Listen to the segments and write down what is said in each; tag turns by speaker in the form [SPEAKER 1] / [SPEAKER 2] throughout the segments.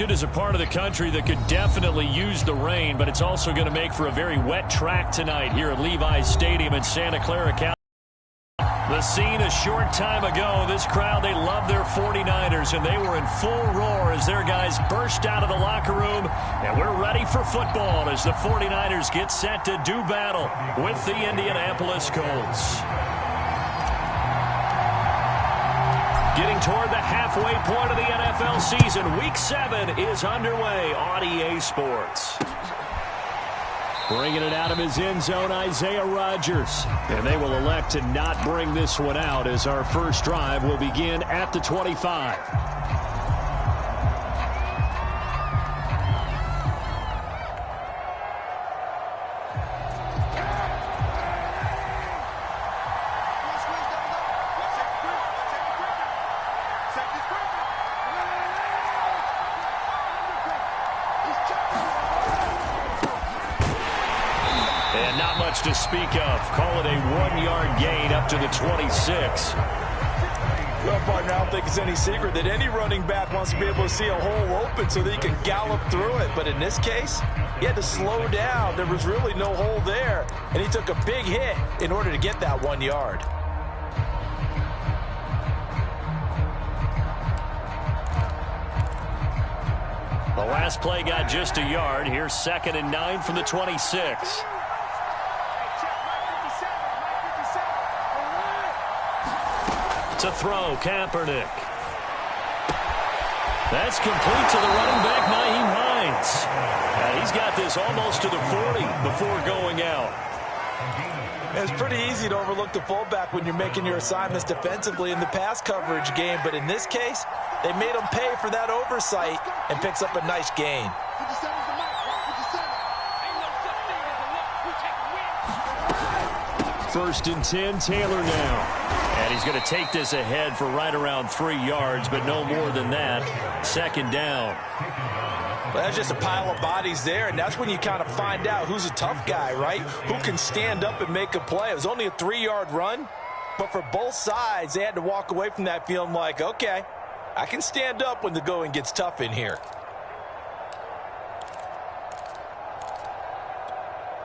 [SPEAKER 1] It is a part of the country that could definitely use the rain, but it's also going to make for a very wet track tonight here at Levi's Stadium in Santa Clara, California. The scene a short time ago, this crowd, they love their 49ers, and they were in full roar as their guys burst out of the locker room, and we're ready for football as the 49ers get set to do battle with the Indianapolis Colts. Getting toward the halfway point of the NFL season, Week 7 is underway on EA Sports. Bringing it out of his end zone, Isaiah Rodgers. And they will elect to not bring this one out as our first drive will begin at the 25. To speak of. Call it a 1-yard gain up to the 26.
[SPEAKER 2] Well, partner, I don't think it's any secret that any running back wants to be able to see a hole open so that he can gallop through it. But in this case, he had to slow down. There was really no hole there, and he took a big hit in order to get that 1 yard.
[SPEAKER 1] The last play got just a yard. Here's 2nd and 9 from the 26. To throw, Kaepernick. That's complete to the running back, Nyheim Hines. He's got this almost to the 40 before going out.
[SPEAKER 2] It's pretty easy to overlook the fullback when you're making your assignments defensively in the pass coverage game, but in this case, they made him pay for that oversight and picks up a nice gain.
[SPEAKER 1] 1st and 10, Taylor now. And he's going to take this ahead for right around 3 yards, but no more than that. 2nd down.
[SPEAKER 2] Well, that's just a pile of bodies there, and that's when you kind of find out who's a tough guy, right? Who can stand up and make a play. It was only a 3-yard run, but for both sides, they had to walk away from that feeling like, okay, I can stand up when the going gets tough in here.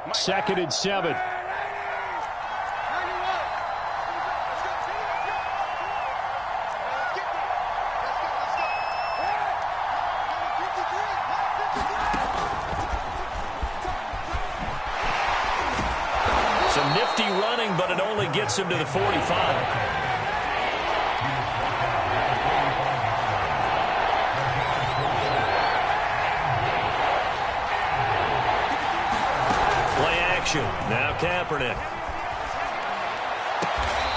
[SPEAKER 1] 2nd and 7. Nifty running, but it only gets him to the 45. Play action. Now Kaepernick.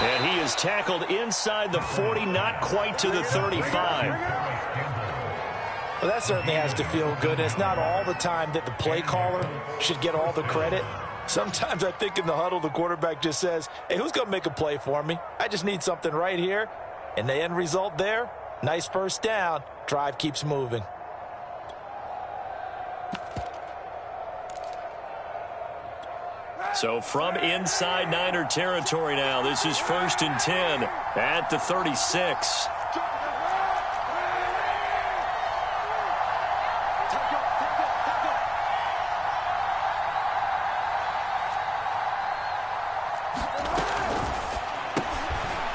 [SPEAKER 1] And he is tackled inside the 40, not quite to the 35.
[SPEAKER 2] Well, that certainly has to feel good. It's not all the time that the play caller should get all the credit. Sometimes I think in the huddle, the quarterback just says, hey, who's going to make a play for me? I just need something right here. And the end result there, nice first down. Drive keeps moving.
[SPEAKER 1] So from inside Niner territory now, this is 1st and 10 at the 36.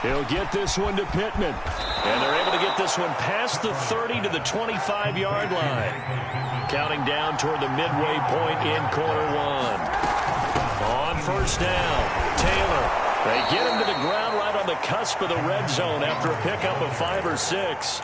[SPEAKER 1] He'll get this one to Pittman. And they're able to get this one past the 30 to the 25-yard line. Counting down toward the midway point in quarter 1. On 1st down, Taylor. They get him to the ground right on the cusp of the red zone after a pickup of 5 or 6.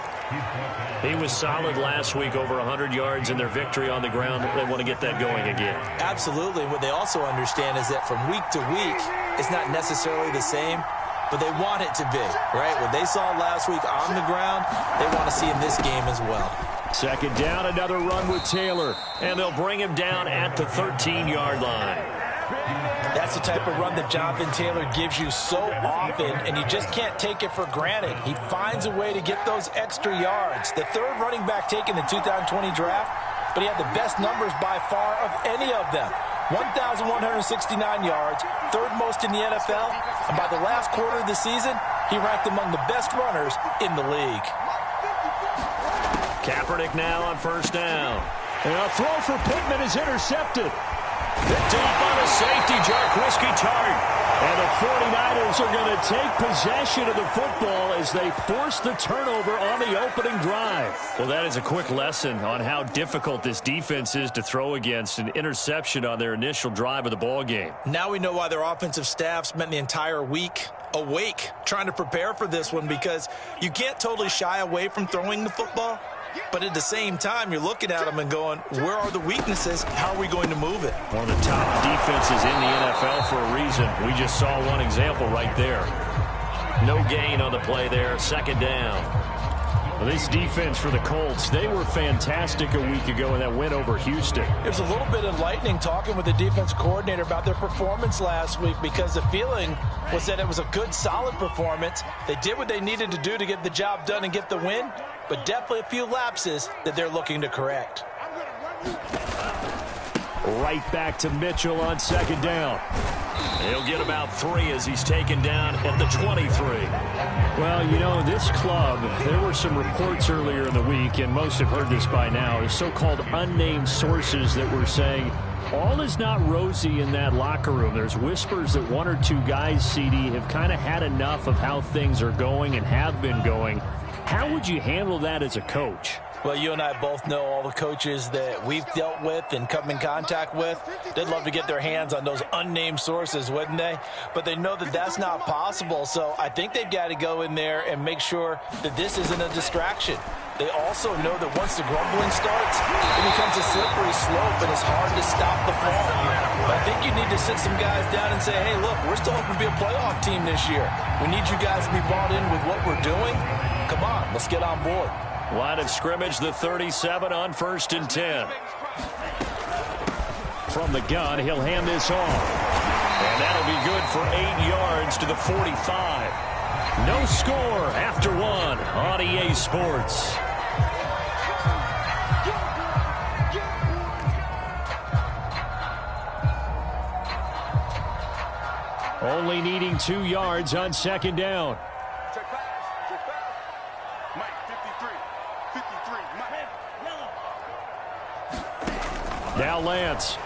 [SPEAKER 1] He was solid last week, over 100 yards in their victory on the ground. They want to get that going again.
[SPEAKER 2] Absolutely. What they also understand is that from week to week, it's not necessarily the same, but they want it to be, right? What they saw last week on the ground, they want to see in this game as well.
[SPEAKER 1] 2nd down, another run with Taylor, and they'll bring him down at the 13-yard line.
[SPEAKER 2] That's the type of run that Jonathan Taylor gives you so often, and you just can't take it for granted. He finds a way to get those extra yards. The third running back taken in the 2020 draft, but he had the best numbers by far of any of them. 1,169 yards, third most in the NFL, and by the last quarter of the season, he ranked among the best runners in the league.
[SPEAKER 1] Kaepernick now on first down. And a throw for Pittman is intercepted. Picked off on a safety, Jarquiski Tart. And the 49ers are going to take possession of the football as they force the turnover on the opening drive. Well, that is a quick lesson on how difficult this defense is to throw against an interception on their initial drive of the ball game.
[SPEAKER 2] Now we know why their offensive staff spent the entire week awake trying to prepare for this one, because you can't totally shy away from throwing the football. But at the same time, you're looking at them and going, where are the weaknesses? How are we going to move it?
[SPEAKER 1] One of the top defenses in the NFL for a reason. We just saw one example right there. No gain on the play there. Second down. Well, this defense for the Colts, they were fantastic a week ago in that win over Houston.
[SPEAKER 2] It was a little bit enlightening talking with the defense coordinator about their performance last week, because the feeling was that it was a good, solid performance. They did what they needed to do to get the job done and get the win, but definitely a few lapses that they're looking to correct.
[SPEAKER 1] Right back to Mitchell on second down. He'll get about 3 as he's taken down at the 23. Well, you know, this club, there were some reports earlier in the week, and most have heard this by now, so-called unnamed sources that were saying all is not rosy in that locker room. There's whispers that 1 or 2 guys, CD, have kind of had enough of how things are going and have been going. How would you handle that as a coach?
[SPEAKER 2] Well, you and I both know all the coaches that we've dealt with and come in contact with. They'd love to get their hands on those unnamed sources, wouldn't they? But they know that that's not possible, so I think they've got to go in there and make sure that this isn't a distraction. They also know that once the grumbling starts, it becomes a slippery slope, and it's hard to stop the fall. But I think you need to sit some guys down and say, hey, look, we're still hoping to be a playoff team this year. We need you guys to be bought in with what we're doing. Come on, let's get on board.
[SPEAKER 1] Line of scrimmage, the 37 on 1st and 10. From the gun, he'll hand this off. And that'll be good for 8 yards to the 45. No score after 1 on EA Sports. Only needing 2 yards on second down. Now Lance.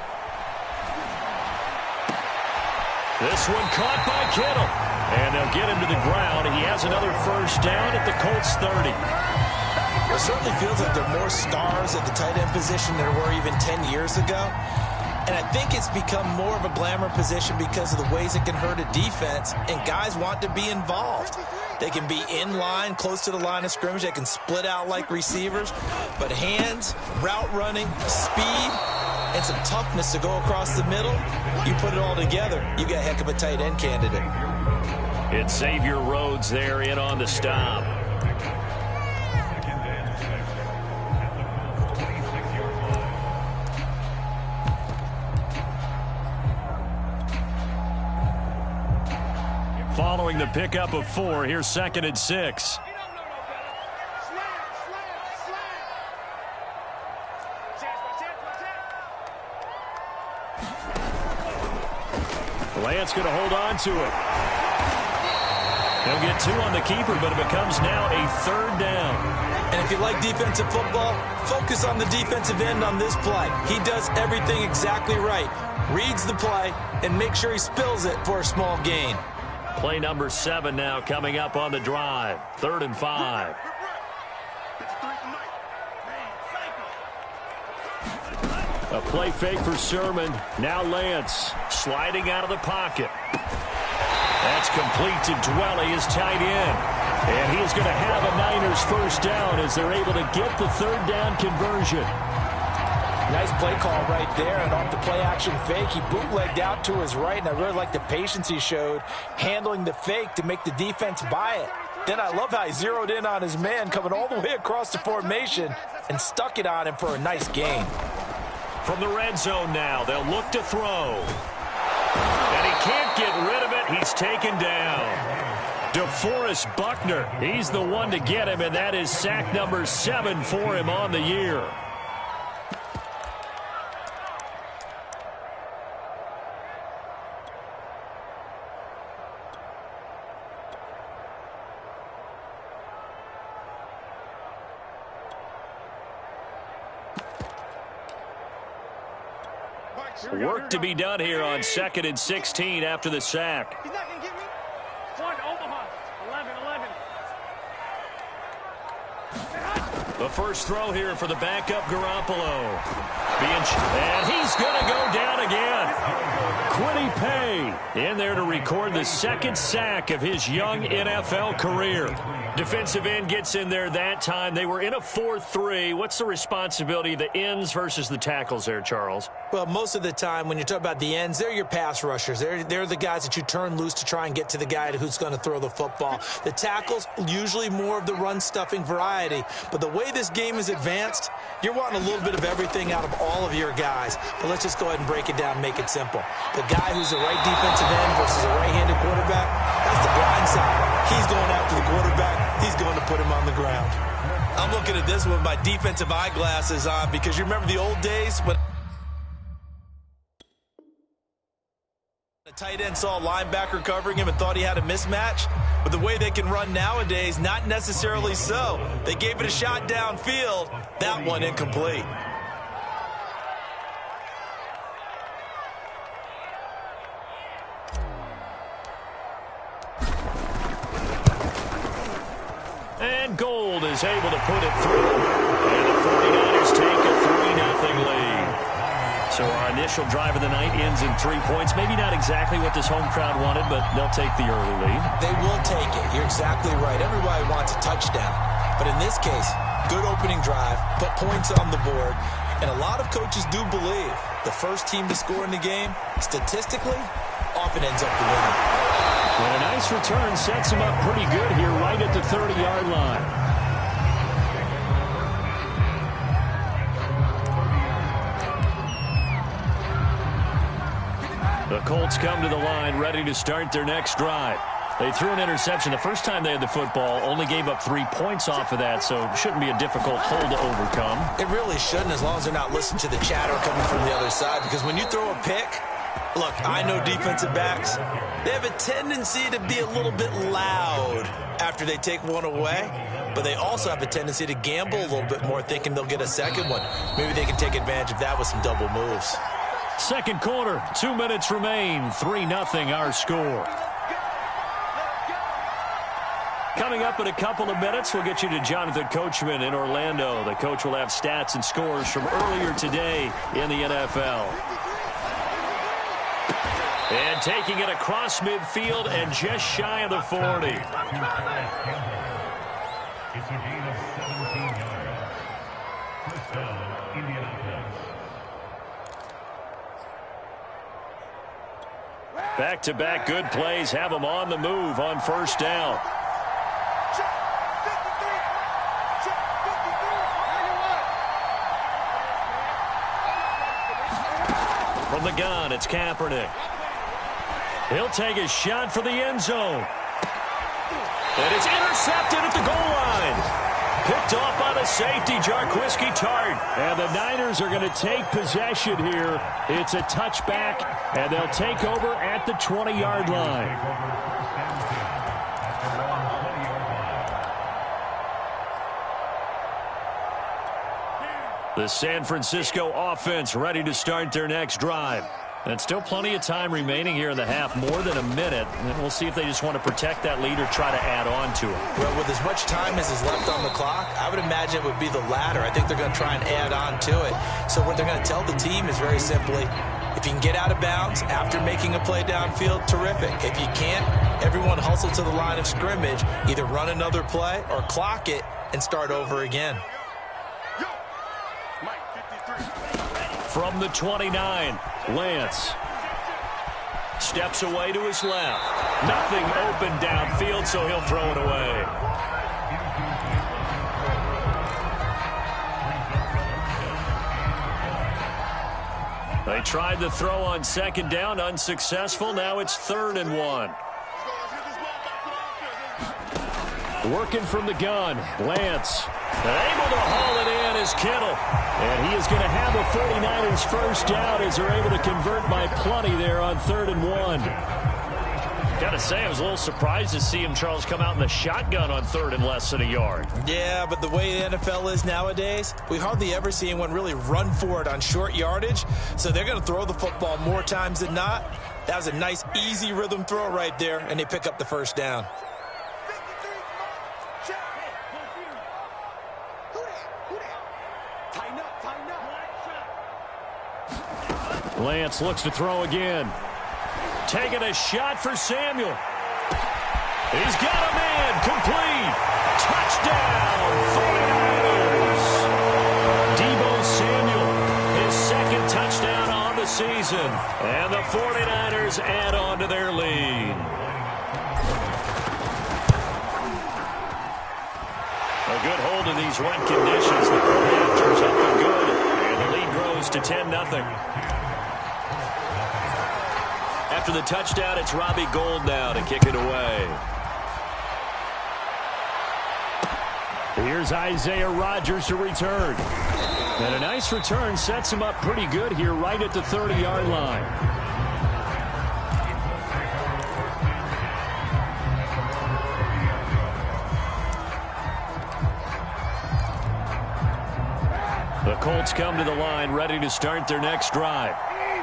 [SPEAKER 1] This one caught by Kittle. And they'll get him to the ground. He has another first down at the Colts 30.
[SPEAKER 2] It certainly feels like there are more stars at the tight end position than there were even 10 years ago. And I think it's become more of a glamour position because of the ways it can hurt a defense, and guys want to be involved. They can be in line, close to the line of scrimmage. They can split out like receivers. But hands, route running, speed, and some toughness to go across the middle, you put it all together, you got a heck of a tight end candidate.
[SPEAKER 1] It's Xavier Rhodes there in on the stop. Following the pickup of 4, here's 2nd and 6. Lance going to hold on to it. He'll get 2 on the keeper, but it becomes now a 3rd down.
[SPEAKER 2] And if you like defensive football, focus on the defensive end on this play. He does everything exactly right. Reads the play and makes sure he spills it for a small gain.
[SPEAKER 1] Play number 7 now coming up on the drive. 3rd and 5. A play fake for Sermon. Now Lance sliding out of the pocket. That's complete to Dwelly, his tight end. And he's going to have a Niners first down as they're able to get the 3rd down conversion.
[SPEAKER 2] Nice play call right there, and off the play-action fake, he bootlegged out to his right, and I really like the patience he showed handling the fake to make the defense buy it. Then I love how he zeroed in on his man coming all the way across the formation and stuck it on him for a nice gain.
[SPEAKER 1] From the red zone now, they'll look to throw. And he can't get rid of it. He's taken down. DeForest Buckner, he's the one to get him, and that is sack number 7 for him on the year. Work to be done here on 2nd and 16 after the sack.
[SPEAKER 3] He's not going to get me. One, Omaha. 11.
[SPEAKER 1] The first throw here for the backup Garoppolo. And he's going to go down again. Quiddy Pay in there to record the second sack of his young NFL career. Defensive end gets in there that time. They were in a 4-3. What's the responsibility of the ends versus the tackles there, Charles?
[SPEAKER 2] Well, most of the time when you talk about the ends, they're your pass rushers. They're the guys that you turn loose to try and get to the guy who's going to throw the football. The tackles, usually more of the run-stuffing variety. But the way this game is advanced, you're wanting a little bit of everything out of all of your guys. But let's just go ahead and break it down and make it simple. The guy who's the right defensive end versus a right-handed quarterback, that's the blind side. He's going after the quarterback. He's going to put him on the ground. I'm looking at this with my defensive eyeglasses on because you remember the old days when a tight end saw a linebacker covering him and thought he had a mismatch? But the way they can run nowadays, not necessarily so. They gave it a shot downfield. That one incomplete.
[SPEAKER 1] And Gold is able to put it through. And the 49ers take a 3-0 lead. So our initial drive of the night ends in 3 points. Maybe not exactly what this home crowd wanted, but they'll take the early lead.
[SPEAKER 2] They will take it. You're exactly right. Everybody wants a touchdown. But in this case, good opening drive, put points on the board. And a lot of coaches do believe the first team to score in the game, statistically, often ends up the winner.
[SPEAKER 1] And a nice return sets him up pretty good here right at the 30-yard line. The Colts come to the line ready to start their next drive. They threw an interception the first time they had the football, only gave up 3 points off of that, so it shouldn't be a difficult hole to overcome.
[SPEAKER 2] It really shouldn't, as long as they're not listening to the chatter coming from the other side, because when you throw a pick, look, I know defensive backs, they have a tendency to be a little bit loud after they take one away, but they also have a tendency to gamble a little bit more, thinking they'll get a second one. Maybe they can take advantage of that with some double moves.
[SPEAKER 1] Second quarter, 2 minutes remain, 3-0 our score. Coming up in a couple of minutes, we'll get you to Jonathan Coachman in Orlando. The coach will have stats and scores from earlier today in the NFL. And taking it across midfield and just shy of the 40.
[SPEAKER 4] It's a gain of 17 yards. First down, Indianapolis.
[SPEAKER 1] Back-to-back good plays have them on the move on first down. From the gun, it's Kaepernick. He'll take a shot for the end zone. And it's intercepted at the goal line. Picked off by the safety, Jarquiski Tart. And the Niners are going to take possession here. It's a touchback, and they'll take over at the 20-yard line. The San Francisco offense ready to start their next drive. And still plenty of time remaining here in the half, more than a minute. And we'll see if they just want to protect that lead or try to add on to it.
[SPEAKER 2] Well, with as much time as is left on the clock, I would imagine it would be the latter. I think they're going to try and add on to it. So what they're going to tell the team is very simply, if you can get out of bounds after making a play downfield, terrific. If you can't, everyone hustle to the line of scrimmage, either run another play or clock it and start over again.
[SPEAKER 1] From the 29, Lance steps away to his left. Nothing open downfield, so he'll throw it away. They tried the throw on second down, unsuccessful. Now it's 3rd and 1. Working from the gun, Lance. Able to haul it in is Kittle. And he is going to have a 49ers first down as they're able to convert by plenty there on 3rd and 1. Gotta say, I was a little surprised to see him, Charles, come out in the shotgun on 3rd and less than a yard.
[SPEAKER 2] Yeah, but the way the NFL is nowadays, we hardly ever see anyone really run for it on short yardage. So they're going to throw the football more times than not. That was a nice, easy rhythm throw right there, and they pick up the first down.
[SPEAKER 1] Lance looks to throw again. Taking a shot for Samuel. He's got a man. Complete. Touchdown, 49ers. Deebo Samuel, his second touchdown on the season. And the 49ers add on to their lead. A good hold in these wet conditions. The play after's up and good. And the lead grows to 10-0. After the touchdown, it's Robbie Gould now to kick it away. Here's Isaiah Rodgers to return. And a nice return sets him up pretty good here right at the 30-yard line. The Colts come to the line ready to start their next drive.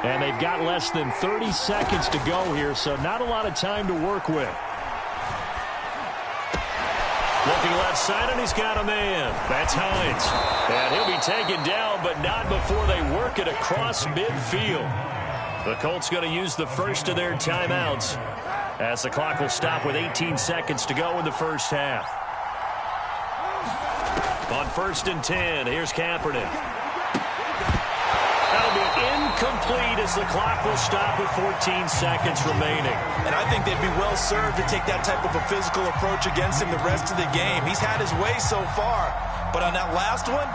[SPEAKER 1] And they've got less than 30 seconds to go here, so not a lot of time to work with. Looking left side, and he's got a man. That's Hines. And he'll be taken down, but not before they work it across midfield. The Colts going to use the first of their timeouts as the clock will stop with 18 seconds to go in the first half. On 1st and 10, here's Kaepernick. That'll be incomplete as the clock will stop with 14 seconds remaining.
[SPEAKER 2] And I think they'd be well served to take that type of a physical approach against him the rest of the game. He's had his way so far, but on that last one,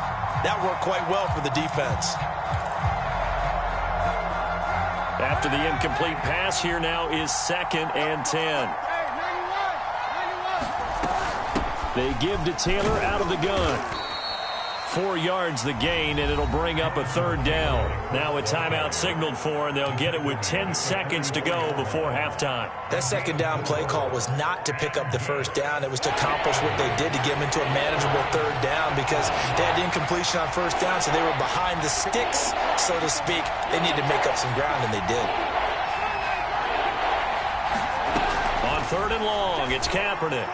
[SPEAKER 2] that worked quite well for the defense.
[SPEAKER 1] After the incomplete pass, here now is 2nd and 10. They give to Taylor out of the gun. 4 yards the gain, and it'll bring up a 3rd down. Now a timeout signaled for, and they'll get it with 10 seconds to go before halftime.
[SPEAKER 2] That 2nd down play call was not to pick up the 1st down. It was to accomplish what they did to get them into a manageable 3rd down because they had incompletion on 1st down, so they were behind the sticks, so to speak. They needed to make up some ground, and they did.
[SPEAKER 1] On 3rd and long, it's Kaepernick.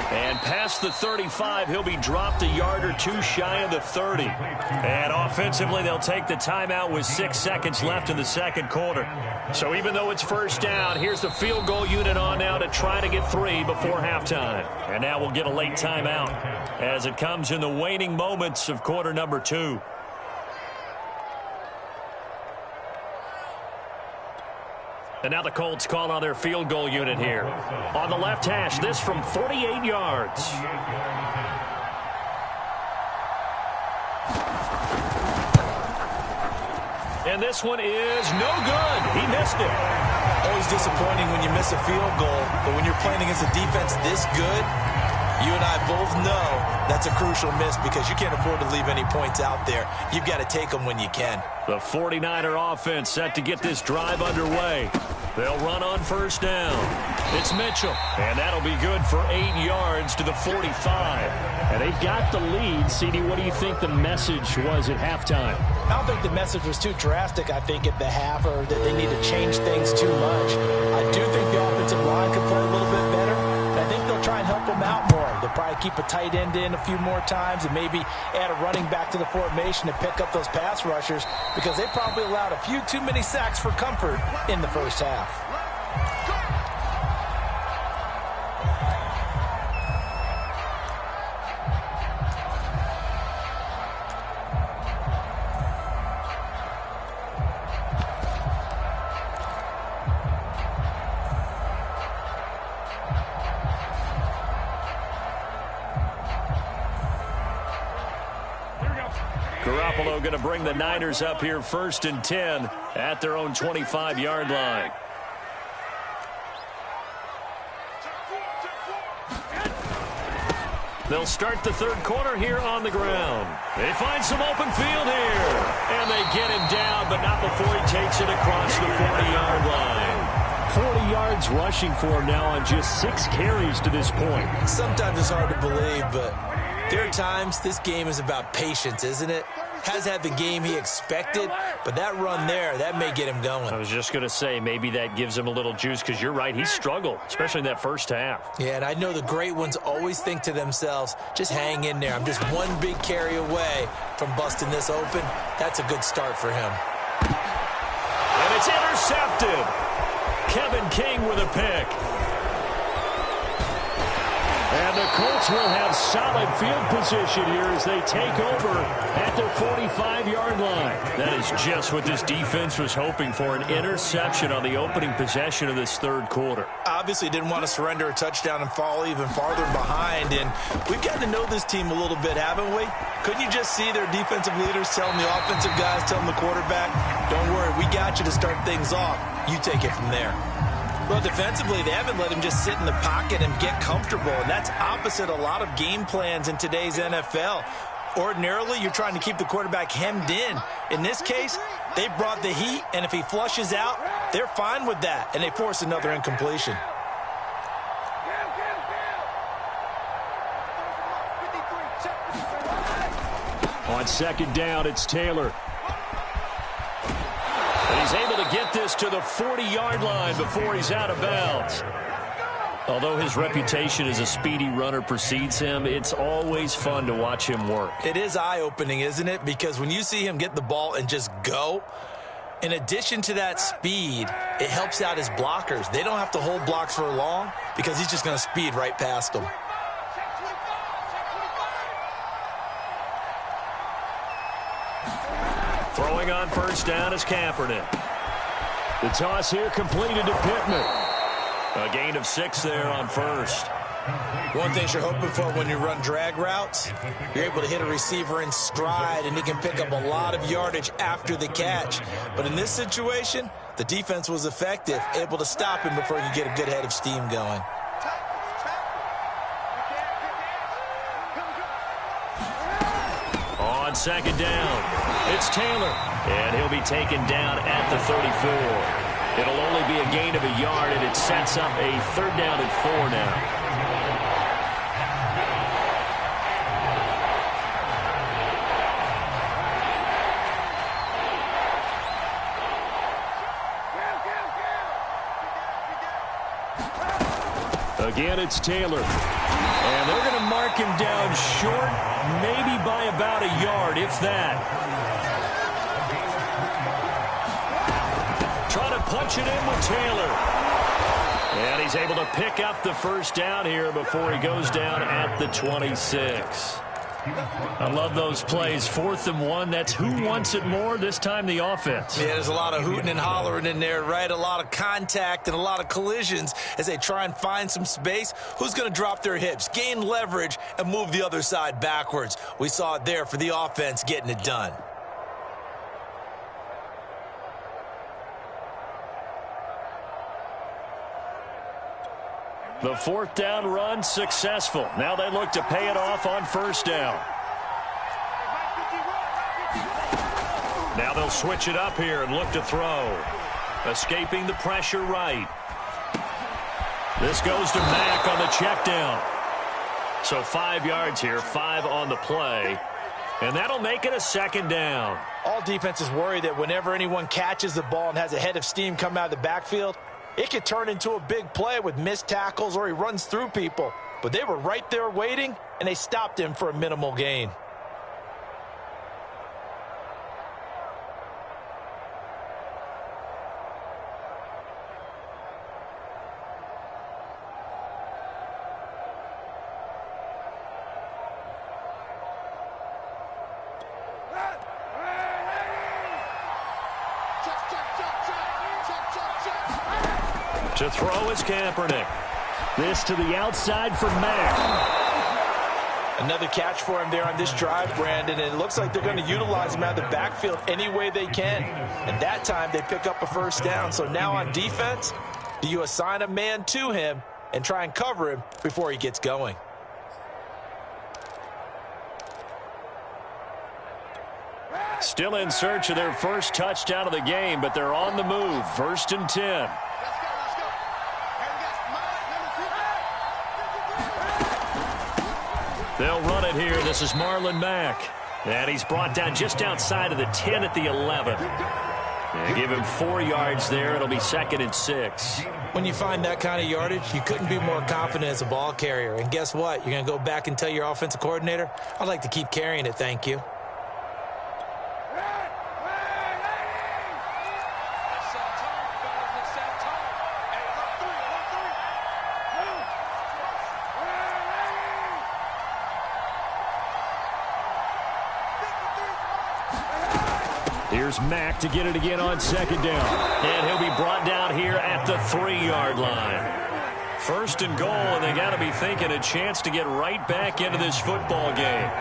[SPEAKER 1] And past the 35, he'll be dropped a yard or two shy of the 30. And offensively, they'll take the timeout with 6 seconds left in the second quarter. So even though it's 1st down, here's the field goal unit on now to try to get 3 before halftime. And now we'll get a late timeout as it comes in the waning moments of quarter number 2. And now the Colts call on their field goal unit here. On the left hash, this from 48 yards. And this one is no good. He missed it.
[SPEAKER 2] Always disappointing when you miss a field goal, but when you're playing against a defense this good, you and I both know that's a crucial miss because you can't afford to leave any points out there. You've got to take them when you can.
[SPEAKER 1] The 49er offense set to get this drive underway. They'll run on 1st down. It's Mitchell, and that'll be good for 8 yards to the 45. And they've got the lead. CD, what do you think the message was at halftime?
[SPEAKER 2] I don't think the message was too drastic, I think, at the half, or that they need to change things too much. I do think the offensive line could play a little bit better. I think they'll try and help them out more. They'll probably keep a tight end in a few more times and maybe add a running back to the formation to pick up those pass rushers because they probably allowed a few too many sacks for comfort in the first half.
[SPEAKER 1] Garoppolo going to bring the Niners up here 1st and 10 at their own 25-yard line. They'll start the 3rd quarter here on the ground. They find some open field here. And they get him down, but not before he takes it across the 40-yard line. 40 yards rushing for him now on just 6 carries to this point.
[SPEAKER 2] Sometimes it's hard to believe, but there are times this game is about patience, isn't it? Has had the game he expected, but that run there, that may get him going.
[SPEAKER 1] I was just going to say, maybe that gives him a little juice, because you're right, he struggled, especially in that first half.
[SPEAKER 2] Yeah, and I know the great ones always think to themselves, just hang in there. I'm just one big carry away from busting this open. That's a good start for him.
[SPEAKER 1] And it's intercepted. Kevin King with a pick. And the Colts will have solid field position here as they take over at their 45-yard line. That is just what this defense was hoping for, an interception on the opening possession of this third quarter.
[SPEAKER 2] Obviously didn't want to surrender a touchdown and fall even farther behind, and we've gotten to know this team a little bit, haven't we? Couldn't you just see their defensive leaders telling the offensive guys, telling the quarterback, don't worry, we got you to start things off. You take it from there. Well, defensively, they haven't let him just sit in the pocket and get comfortable, and that's opposite a lot of game plans in today's NFL. Ordinarily, you're trying to keep the quarterback hemmed in. In this case, they brought the heat, and if he flushes out, they're fine with that, and they force another incompletion.
[SPEAKER 1] On second down, it's Taylor. And he's able to get this to the 40-yard line before he's out of bounds. Although his reputation as a speedy runner precedes him, it's always fun to watch him work.
[SPEAKER 2] It is eye-opening, isn't it? Because when you see him get the ball and just go, in addition to that speed, it helps out his blockers. They don't have to hold blocks for long because he's just going to speed right past them.
[SPEAKER 1] Throwing on first down is Kaepernick. The toss here completed to Pittman. A gain of 6 there on first.
[SPEAKER 2] One thing you're hoping for when you run drag routes, you're able to hit a receiver in stride, and he can pick up a lot of yardage after the catch. But in this situation, the defense was effective, able to stop him before he could get a good head of steam going.
[SPEAKER 1] On second down, it's Taylor, and he'll be taken down at the 34. It'll only be a gain of a yard, and it sets up a 3rd down and 4 now. Again, it's Taylor. And they're going to mark him down short, maybe by about a yard, if that. Trying to punch it in with Taylor. And he's able to pick up the first down here before he goes down at the 26. I love those plays. 4th and 1. That's who wants it more, this time the offense.
[SPEAKER 2] Yeah, there's a lot of hooting and hollering in there, right? A lot of contact and a lot of collisions as they try and find some space. Who's going to drop their hips, gain leverage, and move the other side backwards? We saw it there for the offense getting it done.
[SPEAKER 1] The 4th down run successful. Now they look to pay it off on first down. Now they'll switch it up here and look to throw. Escaping the pressure right. This goes to Mack on the check down. So 5 yards here, 5 on the play. And that'll make it a 2nd down.
[SPEAKER 2] All defenses worry that whenever anyone catches the ball and has a head of steam come out of the backfield, it could turn into a big play with missed tackles or he runs through people. But they were right there waiting, and they stopped him for a minimal gain.
[SPEAKER 1] To throw is Kaepernick. This to the outside for Mack.
[SPEAKER 2] Another catch for him there on this drive, Brandon, and it looks like they're going to utilize him out of the backfield any way they can. And that time they pick up a first down. So now on defense, do you assign a man to him and try and cover him before he gets going?
[SPEAKER 1] Still in search of their first touchdown of the game, but they're on the move. 1st and 10. They'll run it here. This is Marlon Mack. And he's brought down just outside of the 10 at the 11. And give him 4 yards there. It'll be 2nd and 6.
[SPEAKER 2] When you find that kind of yardage, you couldn't be more confident as a ball carrier. And guess what? You're going to go back and tell your offensive coordinator, I'd like to keep carrying it, thank you.
[SPEAKER 1] Here's Mack to get it again on 2nd down. And he'll be brought down here at the 3-yard line. 1st and goal, and they got to be thinking a chance to get right back into this football game.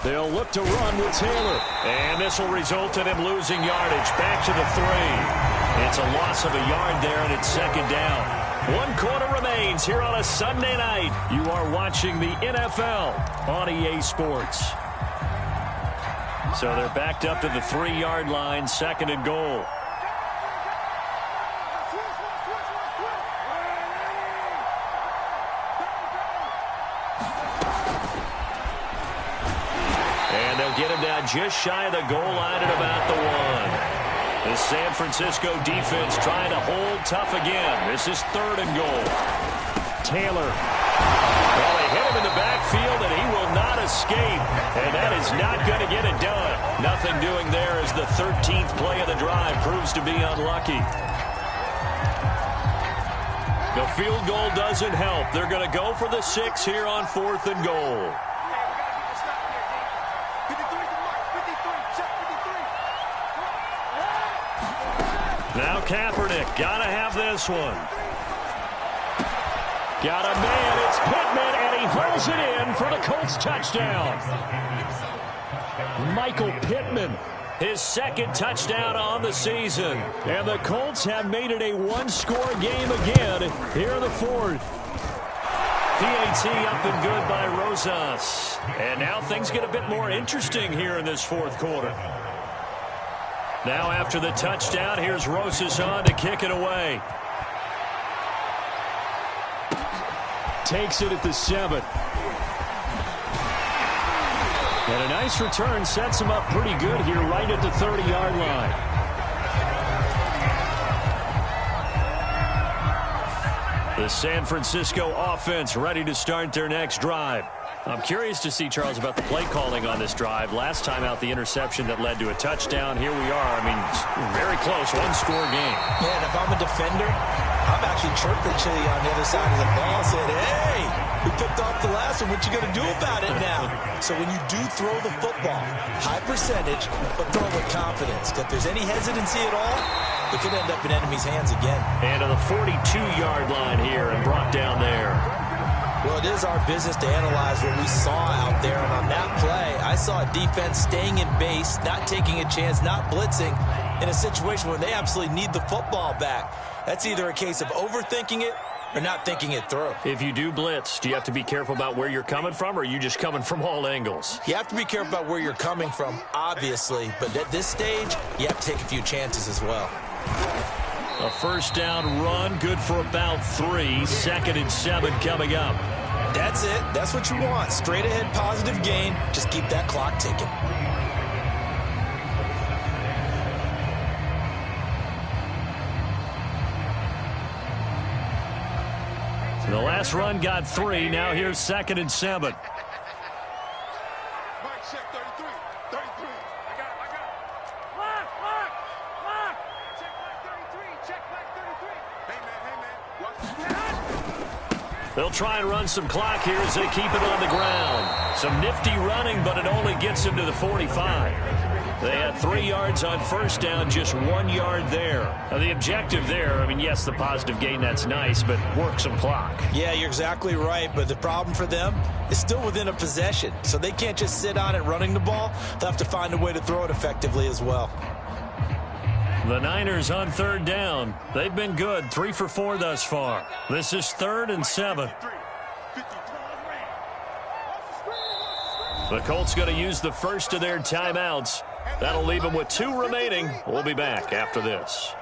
[SPEAKER 1] They'll look to run with Taylor. And this will result in him losing yardage. Back to the 3. It's a loss of a yard there, and it's 2nd down. 1 quarter remains here on a Sunday night. You are watching the NFL on EA Sports. So they're backed up to the 3-yard line, 2nd and goal. Get him down just shy of the goal line at about the 1. The San Francisco defense trying to hold tough again. This is 3rd and goal. Taylor. Well, they hit him in the backfield, and he will not escape. And that is not going to get it done. Nothing doing there as the 13th play of the drive proves to be unlucky. The field goal doesn't help. They're going to go for the 6 here on 4th and goal. Now Kaepernick, got to have this one. Got a man, it's Pittman, and he hauls it in for the Colts touchdown. Michael Pittman, his 2nd touchdown on the season. And the Colts have made it a 1-score game again here in the 4th. PAT up and good by Rosas. And now things get a bit more interesting here in this 4th quarter. Now after the touchdown, here's Rosas on to kick it away. Takes it at the 7. And a nice return sets him up pretty good here right at the 30-yard line. The San Francisco offense ready to start their next drive. I'm curious to see, Charles, about the play calling on this drive. Last time out, the interception that led to a touchdown. Here we are. I mean, very close, 1-score game.
[SPEAKER 2] Yeah, and if I'm a defender, I'm actually chirping Chili on the other side of the ball saying, hey, we picked off the last one. What you going to do about it now? So when you do throw the football, high percentage, but throw with confidence. If there's any hesitancy at all, it could end up in enemy's hands again.
[SPEAKER 1] And to the 42-yard line here and brought down there.
[SPEAKER 2] Well, it is our business to analyze what we saw out there. And on that play, I saw a defense staying in base, not taking a chance, not blitzing in a situation where they absolutely need the football back. That's either a case of overthinking it or not thinking it through.
[SPEAKER 1] If you do blitz, do you have to be careful about where you're coming from, or are you just coming from all angles?
[SPEAKER 2] You have to be careful about where you're coming from, obviously. But at this stage, you have to take a few chances as well.
[SPEAKER 1] A 1st down run, good for about 3. 2nd and 7 coming up.
[SPEAKER 2] That's it. That's what you want. Straight ahead positive gain. Just keep that clock ticking.
[SPEAKER 1] The last run got 3. Now here's 2nd and 7. They'll try and run some clock here as they keep it on the ground. Some nifty running, but it only gets them to the 45. They had 3 yards on 1st down, just 1 yard there. Now, the objective there, I mean, yes, the positive gain, that's nice, but work some clock.
[SPEAKER 2] Yeah, you're exactly right, but the problem for them is still within a possession, so they can't just sit on it running the ball. They'll have to find a way to throw it effectively as well.
[SPEAKER 1] The Niners on third down. They've been good, 3 for 4 thus far. This is 3rd and 7. The Colts going to use the first of their timeouts. That'll leave them with 2 remaining. We'll be back after this.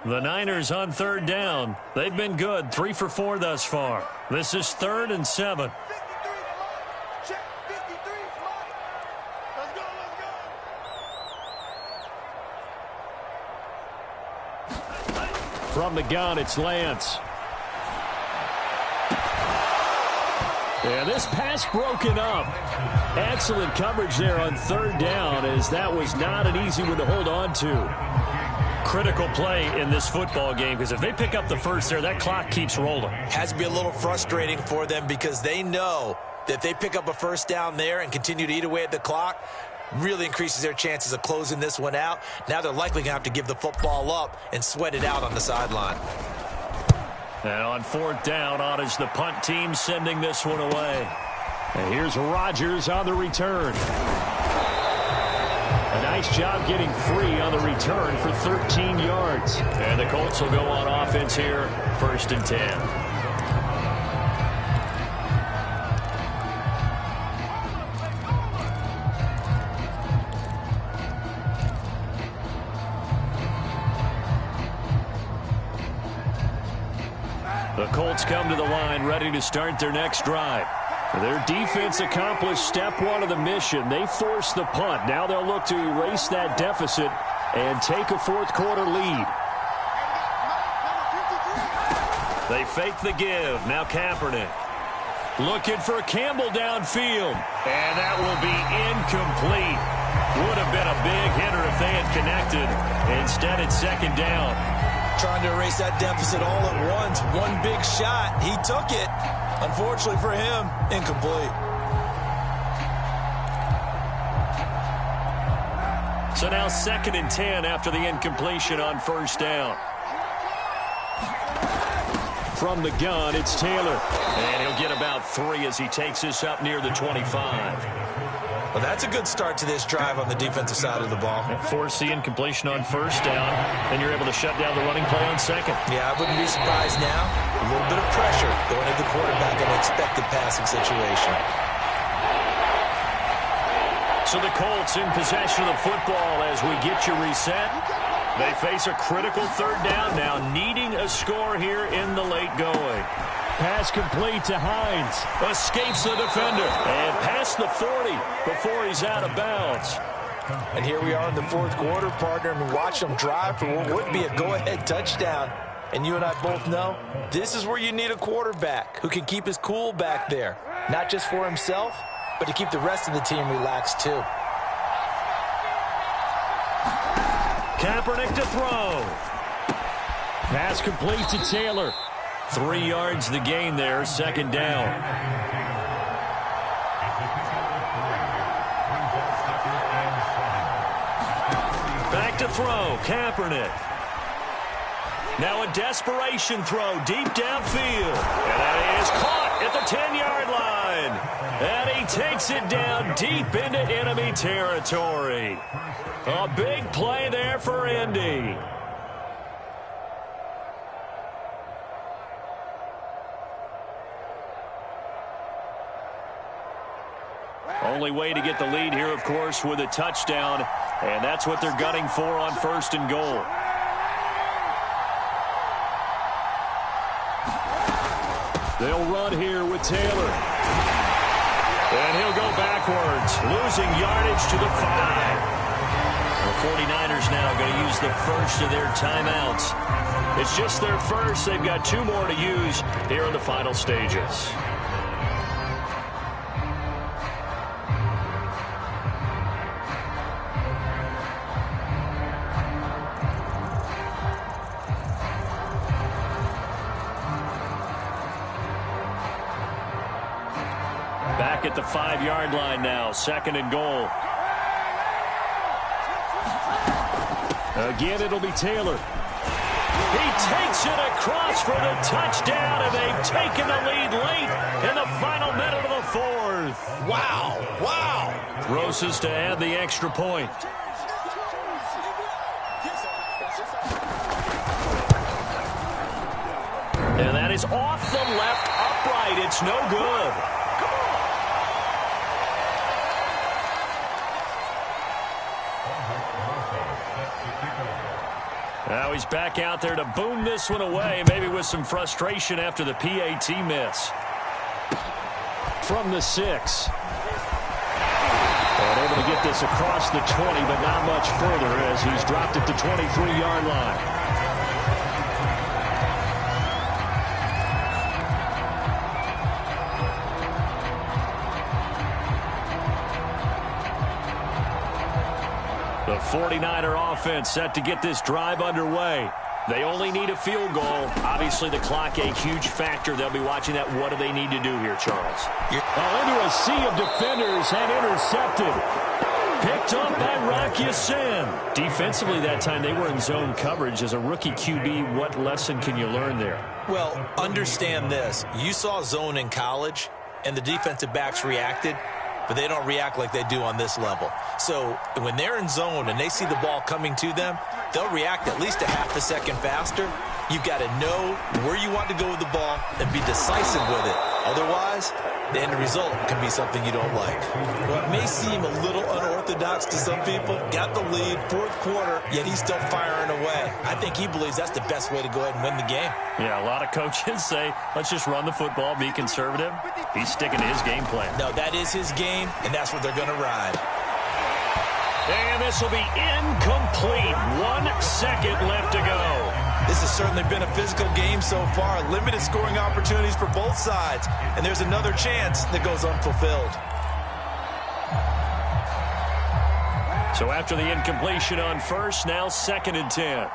[SPEAKER 1] The Niners on third down. They've been good, 3 for 4 thus far. This is 3rd and 7. From the gun, it's Lance. And this pass broken up. Excellent coverage there on third down, as that was not an easy one to hold on to. Critical play in this football game, because if they pick up the first there, that clock keeps rolling.
[SPEAKER 2] Has to be a little frustrating for them, because they know that if they pick up a first down there and continue to eat away at the clock, really increases their chances of closing this one out. Now they're likely going to have to give the football up and sweat it out on the sideline.
[SPEAKER 1] And on 4th down, on is the punt team sending this one away. And here's Rodgers on the return. A nice job getting free on the return for 13 yards. And the Colts will go on offense here, 1st and 10. The Colts come to the line ready to start their next drive. Their defense accomplished step 1 of the mission. They forced the punt. Now they'll look to erase that deficit and take a 4th quarter lead. They fake the give. Now Kaepernick. Looking for Campbell downfield. And that will be incomplete. Would have been a big hitter if they had connected. Instead, it's 2nd down.
[SPEAKER 2] Trying to erase that deficit all at once. One big shot. He took it. Unfortunately for him, incomplete.
[SPEAKER 1] So now 2nd and 10 after the incompletion on 1st down. From the gun, it's Taylor. And he'll get about 3 as he takes this up near the 25.
[SPEAKER 2] Well, that's a good start to this drive on the defensive side of the ball.
[SPEAKER 1] Force the incompletion on 1st down, and you're able to shut down the running play on 2nd.
[SPEAKER 2] Yeah, I wouldn't be surprised now. A little bit of pressure going into the quarterback in an expected passing situation.
[SPEAKER 1] So the Colts in possession of the football as we get you reset. They face a critical 3rd down now, needing a score here in the late going. Pass complete to Hines. Escapes the defender. And past the 40 before he's out of bounds.
[SPEAKER 2] And here we are in the 4th quarter, partner, and watch them drive for what would be a go-ahead touchdown. And you and I both know this is where you need a quarterback who can keep his cool back there. Not just for himself, but to keep the rest of the team relaxed too.
[SPEAKER 1] Kaepernick to throw. Pass complete to Taylor. 3 yards the gain there, 2nd down. Back to throw, Kaepernick. Now a desperation throw deep downfield. And that is caught at the 10-yard line. And he takes it down deep into enemy territory. A big play there for Indy. Only way to get the lead here, of course, with a touchdown. And that's what they're gunning for on 1st and goal. They'll run here with Taylor. And he'll go backwards, losing yardage to the 5. The 49ers now going to use the first of their timeouts. It's just their first. They've got 2 more to use here in the final stages. at the 5-yard line now. 2nd and goal. Again, it'll be Taylor. He takes it across for the touchdown, and they've taken the lead late in the final minute of the 4th.
[SPEAKER 2] Wow. Wow.
[SPEAKER 1] Roses to add the extra point. And that is off the left upright. It's no good. Now he's back out there to boom this one away, maybe with some frustration after the PAT miss. From the 6. And able to get this across the 20, but not much further as he's dropped at the 23-yard line. The 49er offense set to get this drive underway. They only need a field goal. Obviously, the clock a huge factor. They'll be watching that. What do they need to do here, Charles?
[SPEAKER 3] Into a sea of defenders and intercepted.
[SPEAKER 1] Picked up by Rock Ya-Sin. Defensively that time, they were in zone coverage. As a rookie QB, what lesson can you learn there?
[SPEAKER 2] Well, understand this. You saw zone in college, and the defensive backs reacted, but they don't react like they do on this level. So when they're in zone and they see the ball coming to them, they'll react at least a half a second faster. You've got to know where you want to go with the ball and be decisive with it. Otherwise, the end result can be something you don't like. Well, it may seem a little unorthodox to some people. Got the lead, 4th quarter, yet he's still firing away. I think he believes that's the best way to go ahead and win the game.
[SPEAKER 1] Yeah, a lot of coaches say, let's just run the football, be conservative. He's sticking to his game plan.
[SPEAKER 2] No, that is his game, and that's what they're going to ride.
[SPEAKER 1] And this will be incomplete. 1 second left to go.
[SPEAKER 2] This has certainly been a physical game so far. Limited scoring opportunities for both sides. And there's another chance that goes unfulfilled.
[SPEAKER 1] So after the incompletion on first, now 2nd and 10.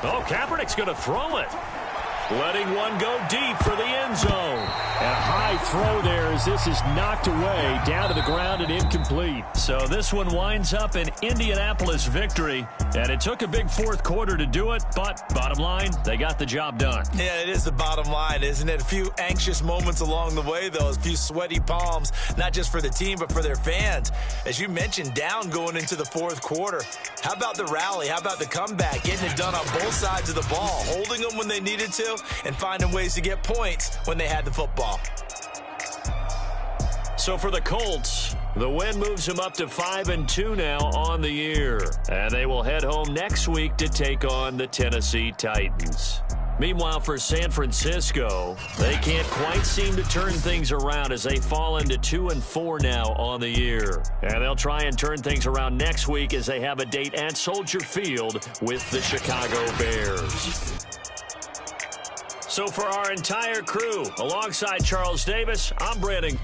[SPEAKER 1] Oh, Kaepernick's going to throw it. Letting one go deep for the end zone.
[SPEAKER 3] And a high throw there as this is knocked away, down to the ground and incomplete.
[SPEAKER 1] So this one winds up an Indianapolis victory, and it took a big 4th quarter to do it, but bottom line, they got the job done.
[SPEAKER 2] Yeah, it is the bottom line, isn't it? A few anxious moments along the way, though, a few sweaty palms, not just for the team, but for their fans. As you mentioned, down going into the 4th quarter. How about the rally? How about the comeback? Getting it done on both sides of the ball, holding them when they needed to, and finding ways to get points when they had the football.
[SPEAKER 1] So for the Colts, the win moves them up to 5-2 now on the year. And they will head home next week to take on the Tennessee Titans. Meanwhile, for San Francisco, they can't quite seem to turn things around as they fall into 2-4 now on the year. And they'll try and turn things around next week as they have a date at Soldier Field with the Chicago Bears. So for our entire crew, alongside Charles Davis, I'm Brandon.